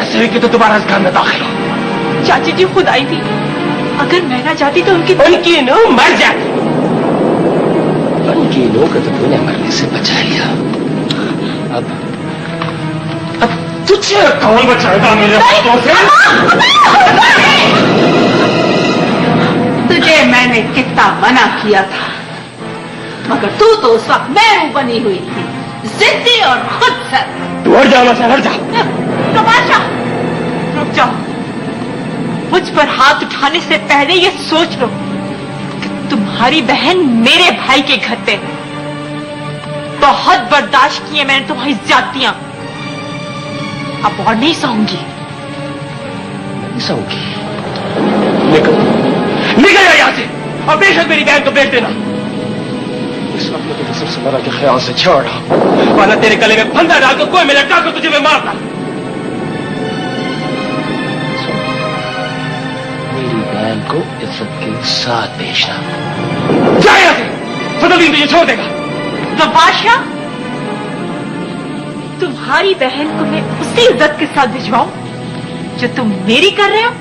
कैसे हुई कि तो दोबारा इस घर में दाखिल हो? चाची जी खुद आई थी, अगर मैं ना जाती तो उनकी नो मर जाती। उनकी नो को तो तूने मरने से बचा लिया, अब तुझे कौन बचाएगा मेरे हाथों से? तुझे मैंने कितना मना किया था, मगर तू तो उस वक्त मैं बनी हुई थी, जिद्दी और खुद सर। तू हट जा, हट जा। तमाशा, रुक जाओ। मुझ पर हाथ उठाने से पहले ये सोच लो कि तुम्हारी बहन मेरे भाई के घर पे। बहुत बर्दाश्त की है मैंने तुम्हारी ज्यादतियां, अब और नहीं सहूंगी। नहीं सहूंगी? निकल जा यहाँ से, और बेशक मेरी बहन को बेच देना। इस वक्त मैं तुझे सबसे बड़ा के ख्याल से छोड़ रहा हूं, वरना तेरे गले में फंदा डाल कर कोई में लटका कर तुझे मैं मारता। मेरी बहन को इज्जत के साथ बेचना। जा यहाँ से, फजलीन तुझे छोड़ देगा। तमाशा, तुम्हारी बहन को मैं उसी इज्जत के साथ भिजवाऊं जो तुम मेरी कर रहे हो?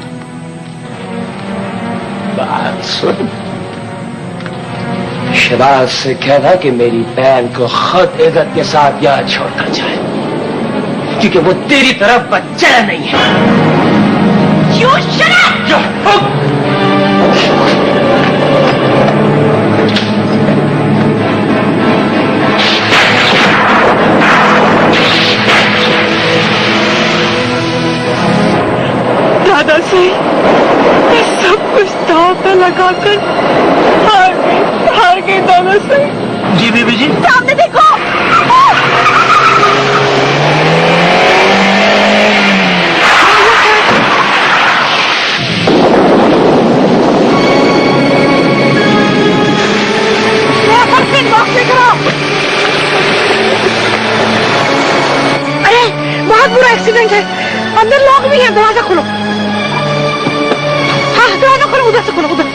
बात सुन, शहबाज से कहना कि मेरी बहन को खुद इज्जत के साथ यहाँ छोड़कर जाए, क्योंकि वो तेरी तरफ बच्चा नहीं है। You shut up! दादा से सब कुछ दांव पे लगाकर हार गई दादा से। जी बीबी जी। सामने देखो। अरे बहुत बुरा एक्सीडेंट है, अंदर लोग भी हैं, दरवाजा खोलो। हाँ दरवाजा खोलो, उधर से खोलो, उधर।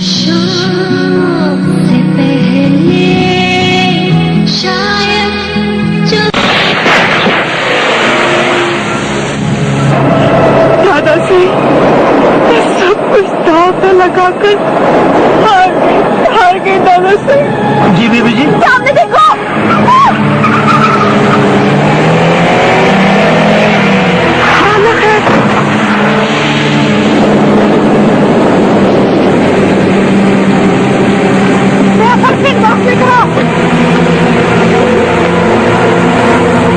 शाम से पहले शायद दादा से सब कुछ दांव पे लगाकर हार गई दादा से। जी बीबी जी। सामने देखो।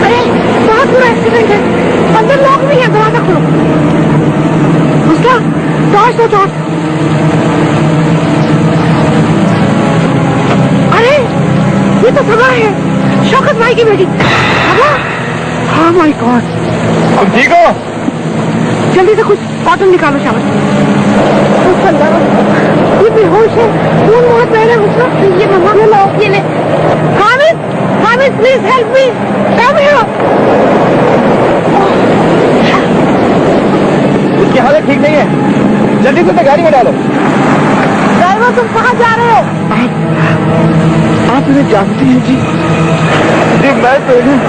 अरे बहुत बुरा एक्सीडेंट है, अंदर लोग भी हैं, दरवाजा खोलो। उसका टॉर्च दो, टॉर्च। अरे ये तो सभा है, शौकत भाई की बेटी सभा। हाँ माय गॉड। तुम ठीक हो? जल्दी से कुछ कॉटन निकालो शाबाश। ये बेहोश है, खून बहुत बह रहा है उसका। ये मम्मा ये लो, ये ले। Hamid, Hamid please help me, come here. उसकी हालत ठीक नहीं है, जल्दी से गाड़ी में डालो। ड्राइवर तुम कहाँ जा रहे हो? आप इन्हें जानती हैं जी? जी मैं तो इन्हें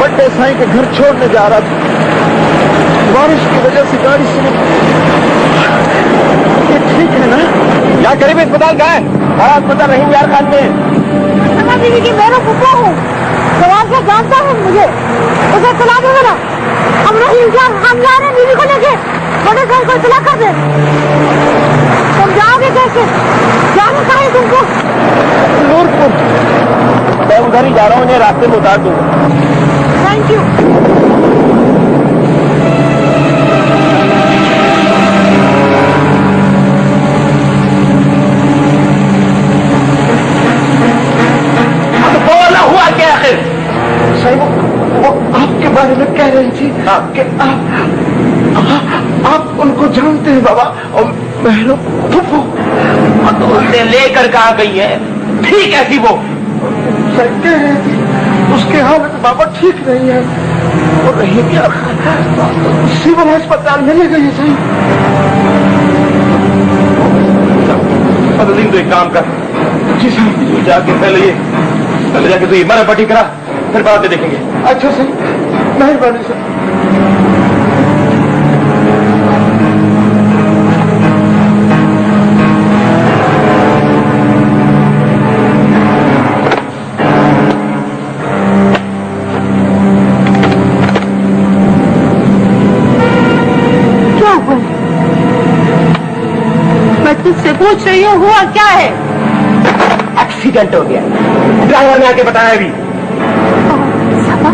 बड्डे साईं के घर छोड़ने जा रहा था, बारिश की वजह से गाड़ी से। ये ठीक है ना? यहाँ करीब अस्पताल कहाँ है? बड़ा अस्पताल रहीम यार खान में। समा बीवी की मैं फुफा हूँ, सवाल से जानता है मुझे, उसे चला दो ना। हम रहीम हम जा रहे हैं बीवी को लेके, बड़े साईं को इतला कर दे। तुम जाओगे कैसे? जाना कहाँ है तुमको? नूरपुर। मैं उधर ही जा रहा हूँ, उन्हें रास्ते में उतार दूंगा। Thank you. वो आपके बारे में कह रही थी कि आप उनको जानते हैं बाबा, और बहनों फुफू। तो उसने लेकर कहाँ गई है? ठीक है थी वो, सही कह रही थी। उसकी हालत बाबा ठीक नहीं है, और रही क्या सिविल अस्पताल में ले गई। सही बदलीन तो एक काम कर। जी साहब। जाके पहले ये पहले जाके तू ईमान पट्टी करा, फिर बातें देखेंगे। अच्छा सर, मेहरबानी सर। क्या हुआ? मैं तुझसे पूछ रही हूँ, हुआ क्या है? एक्सीडेंट हो गया, ड्राइवर ने आके बताया अभी। सबा?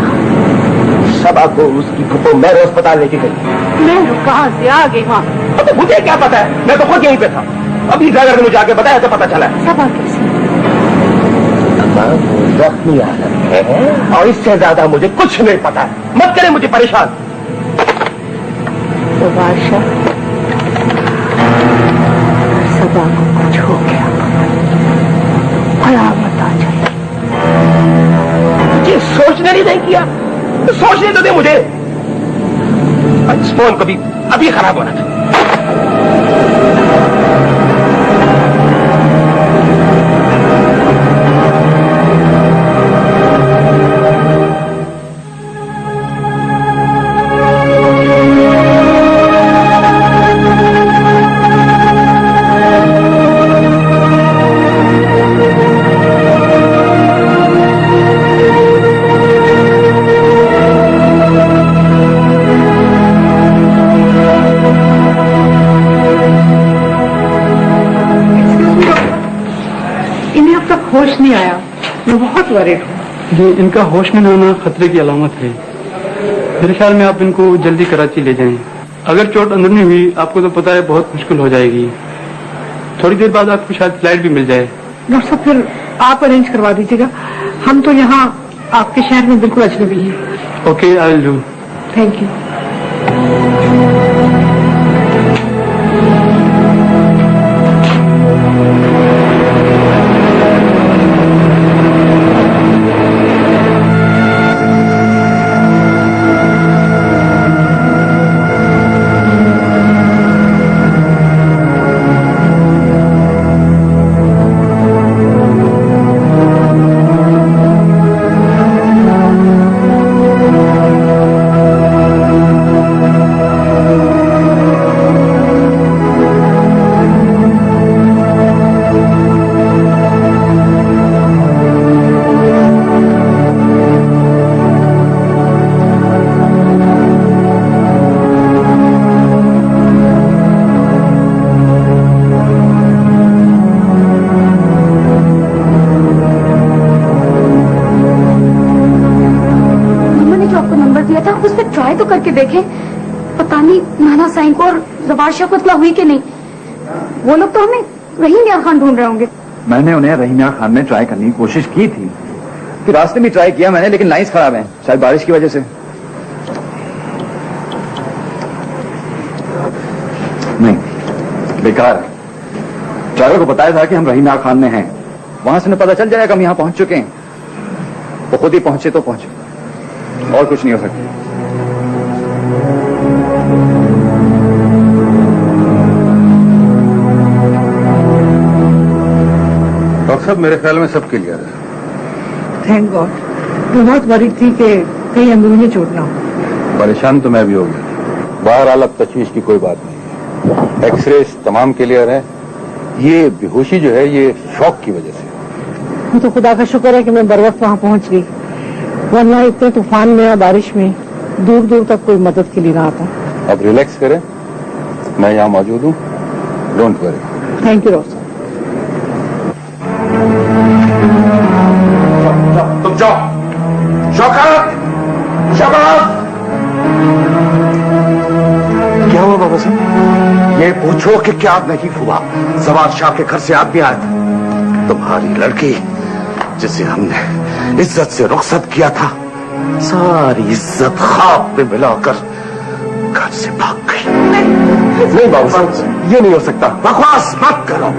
सबा को उसकी फुफो मेरे अस्पताल लेके गई। मैं कहाँ से आ गई वहाँ? अब तो मुझे क्या पता है, मैं तो खुद यहीं पे था। अभी ड्राइवर ने मुझे आके बताया तो पता चला। सबा कैसे? सबा जख्मी हालत है और इससे ज्यादा मुझे कुछ नहीं पता है। मत करे मुझे परेशान। तो बादशाह, सबा को कुछ हो गया, कयामत आ जाए। मुझे सोचने नहीं किया, तो सोचने तो दे मुझे। इस फोन कभी अभी खराब होना था। होश नहीं आया, मैं बहुत वरीड हूँ। जी, इनका होश में न होना खतरे की अलामत है। मेरे ख्याल में आप इनको जल्दी कराची ले जाएं। अगर चोट अंदरूनी हुई, आपको तो पता है बहुत मुश्किल हो जाएगी। थोड़ी देर बाद आपको शायद फ्लाइट भी मिल जाए। डॉक्टर साहब, फिर आप अरेंज करवा दीजिएगा। हम तो यहाँ आपके शहर में बिल्कुल अजनबी हैं। Okay, I will do. Thank you. Try तो करके देखें, पता नहीं नाना साईं को और जबारशाह को इतना हुई कि नहीं। वो लोग तो हमें रहीम यार खान ढूंढ रहे होंगे। मैंने उन्हें रहीम यार खान में ट्राई करने की कोशिश की थी, फिर रास्ते में ट्राई किया मैंने, लेकिन लाइंस खराब हैं, शायद बारिश की वजह से। नहीं, बेकार है। ड्राइवर को बताया था कि हम रहीम यार खान में हैं, वहां से उन्हें पता चल जाएगा हम यहाँ पहुंच चुके हैं। वो खुद ही पहुंचे तो पहुंचे, और कुछ नहीं हो सकता। डॉक्टर साहब, मेरे ख्याल में सब क्लियर है। Thank God. मैं बहुत वरीड थी कि कहीं अंदरूनी चोट ना हो। परेशान तो मैं भी हो गया। बहरहाल अब तशवीश की कोई बात नहीं है। एक्सरे तमाम क्लियर है। ये बेहोशी जो है ये शॉक की वजह से। वो तो खुदा का शुक्र है कि मैं बर वक्त वहाँ पहुँच गई, वरना इतने तूफान में या बारिश में दूर दूर तक कोई मदद के लिए ना आता। अब रिलैक्स करें, मैं यहाँ मौजूद हूँ, don't worry. Thank you doctor. तुम जाओ। शौकत, शबाब। क्या हुआ बाबा साहब? ये पूछो कि क्या नहीं हुआ। जवार शाह के घर से आदमी आया था, तुम्हारी लड़की जिसे हमने इज्जत से रुखसत किया था, सारी इज्जत खाब में मिलाकर घर से भाग गई। नहीं बाबू साहब, ये नहीं हो सकता। बकवास मत करो।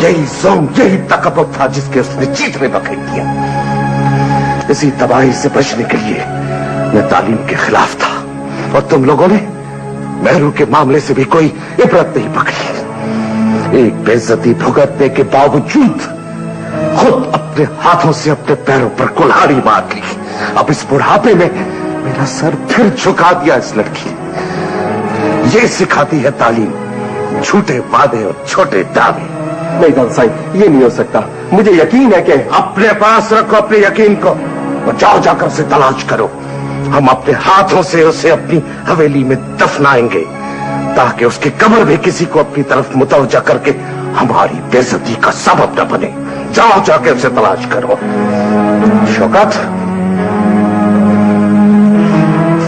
यही जोम, यही तकब्बुर था जिसके उसने जीत में बखेर दिया। इसी तबाही से बचने के लिए मैं तालीम के खिलाफ था, और तुम लोगों ने महरू के मामले से भी कोई इबरत नहीं पकड़ी। एक बेइज्जती भुगतने के बावजूद खुद अपने हाथों से अपने पैरों पर कुल्हाड़ी मार ली। अब इस बुढ़ापे में मेरा सर फिर झुका दिया इस लड़की ने। ये सिखाती है तालीम, झूठे वादे और छोटे दावे। नहीं दादा साहब, ये नहीं हो सकता। मुझे यकीन है कि अपने पास रखो अपने यकीन को और जाओ जाकर उसे तलाश करो। हम अपने हाथों से उसे अपनी हवेली में दफनाएंगे ताकि उसकी कब्र भी किसी को अपनी तरफ मुतवज्जा करके हमारी बेइज्जती का सबब न बने। जाओ जाके उसे तलाश करो। शौकत,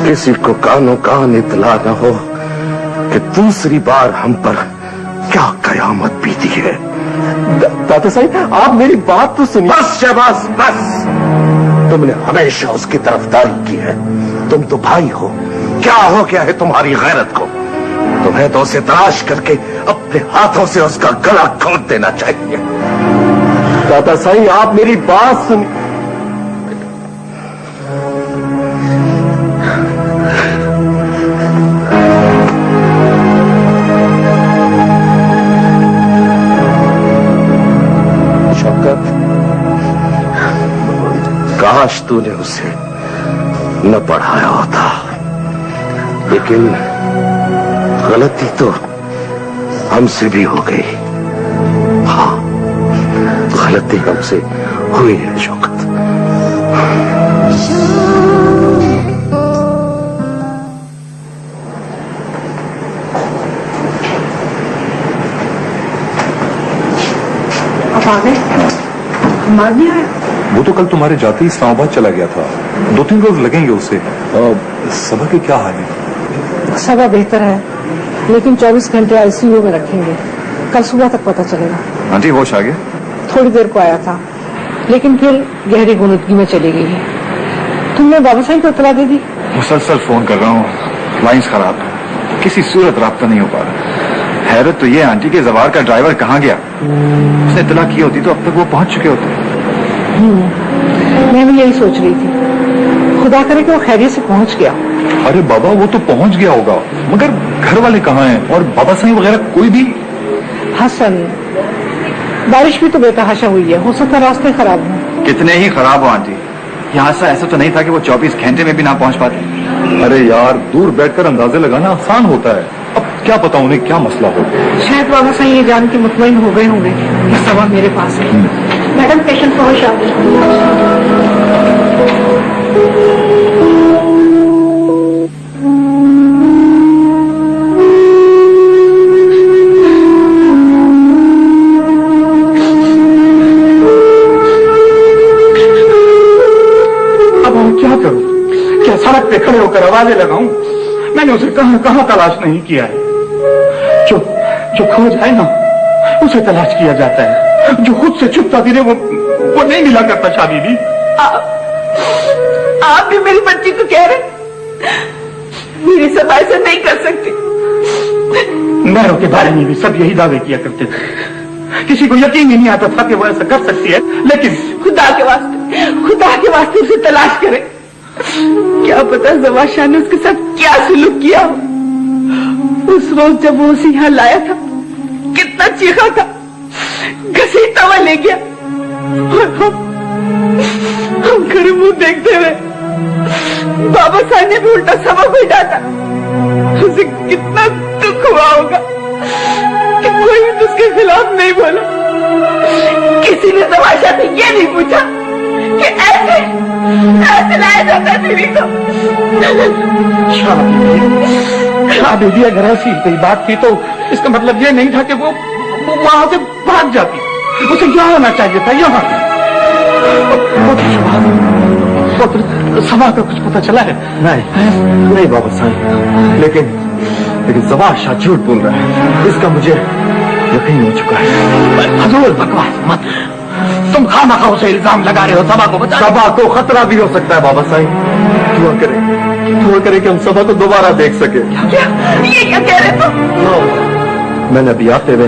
किसी को कानों कान इतला न हो कि दूसरी बार हम पर क्या कयामत बीती है। दादा साहब, आप मेरी बात तो सुनिए। बस शहबाज बस, तुमने हमेशा उसकी तरफदारी की है। तुम तो भाई हो, क्या हो गया है तुम्हारी गैरत को? तुम्हें तो उसे तलाश करके अपने हाथों से उसका गला घोंट देना चाहिए। दादा साहब, आप मेरी बात सुनिए। शौकत, काश तूने उसे न पढ़ाया होता, लेकिन गलती तो हमसे भी हो गई। हाँ, गलती हमसे हुई है शौकत। आप आ गए? हमारा नहीं आया? वो तो कल तुम्हारे जाते ही इस्लामाबाद चला गया था। 2-3 रोज लगेंगे उसे। सबा के क्या हाल है? सबा बेहतर है, लेकिन 24 घंटे आईसीयू में रखेंगे। कल सुबह तक पता चलेगा। आंटी होश आ गया? थोड़ी देर को आया था, लेकिन फिर गहरी गुनगुनी में चली गई है। तुमने बाबा साहब को इतला दे दी? मुसलसल फोन कर रहा हूँ, लाइंस खराब है, किसी सूरत राब्ता नहीं हो पा रहा। हैरत तो ये आंटी के जवार का ड्राइवर कहाँ गया? उसने इतला की होती तो अब तक वो पहुंच चुके होते। मैं भी यही सोच रही थी, खुदा करे कि वो खैरियत से पहुंच गया। अरे बाबा, वो तो पहुंच गया होगा, मगर घर वाले कहाँ हैं? और बाबा साहब वगैरह कोई भी? हसन, बारिश भी तो बेतहाशा हुई है, हो सकता रास्ते खराब हो। कितने ही खराब हो आंटी, यहाँ से ऐसा तो नहीं था कि वो 24 घंटे में भी ना पहुंच पाते। अरे यार, दूर बैठकर अंदाजे लगाना आसान होता है, अब क्या पता उन्हें क्या मसला हो। शायद बाबा साहब ये जान के मुतमईन हो गए होंगे कि सबा मेरे पास है। मैडम, पेशेंट पहुंच आ गए। क्या करूं? क्या सड़क पे खड़े होकर आवाजें लगाऊं? मैंने उसे कहां कहां तलाश नहीं किया है। जो खो जाए ना, उसे तलाश किया जाता है। जो खुद से छुपता फिरे वो नहीं मिला करता। शादी भी आप भी मेरी बच्ची को कह रहे, मेरी सफाई से नहीं कर सकती। मैरों के बारे में भी सब यही दावे किया करते थे। किसी को यकीन ही नहीं आता था कि वो ऐसा कर सकती है, लेकिन खुदा के वास्ते उसे तलाश करें। क्या पता जवाशाह ने उसके साथ क्या सलूक किया हो। उस रोज जब वो उसे यहाँ लाया था, कितना चीखा था, घसीटता हुआ ले गया, और हम खड़े मुंह देखते हुए। बाबा साहब ने भी उल्टा सबक ही डांटा। उसे कितना दुख हुआ होगा कि कोई भी उसके खिलाफ नहीं बोला। किसी ने जवाशाह से ये नहीं पूछा कि ऐसे लाया जाता है बीवी को। शादी भी अगर ऐसी कोई बात थी तो इसका मतलब ये नहीं था कि वो वहां से भाग जाती। उसे यहाँ आना चाहिए था, यहाँ। सभा का कुछ पता चला है? नहीं बाबा साहब, लेकिन जवाशाह झूठ बोल रहा है, इसका मुझे यकीन हो चुका है। हजूर, बकवास मत। तुम खामखा उसे इल्जाम लगा रहे हो। सभा को बचा, सभा को खतरा भी हो सकता है बाबा साहब। दुआ करें कि हम सभा को दोबारा देख सके। ये क्या कह रहे तुम? मैंने अभी आते हुए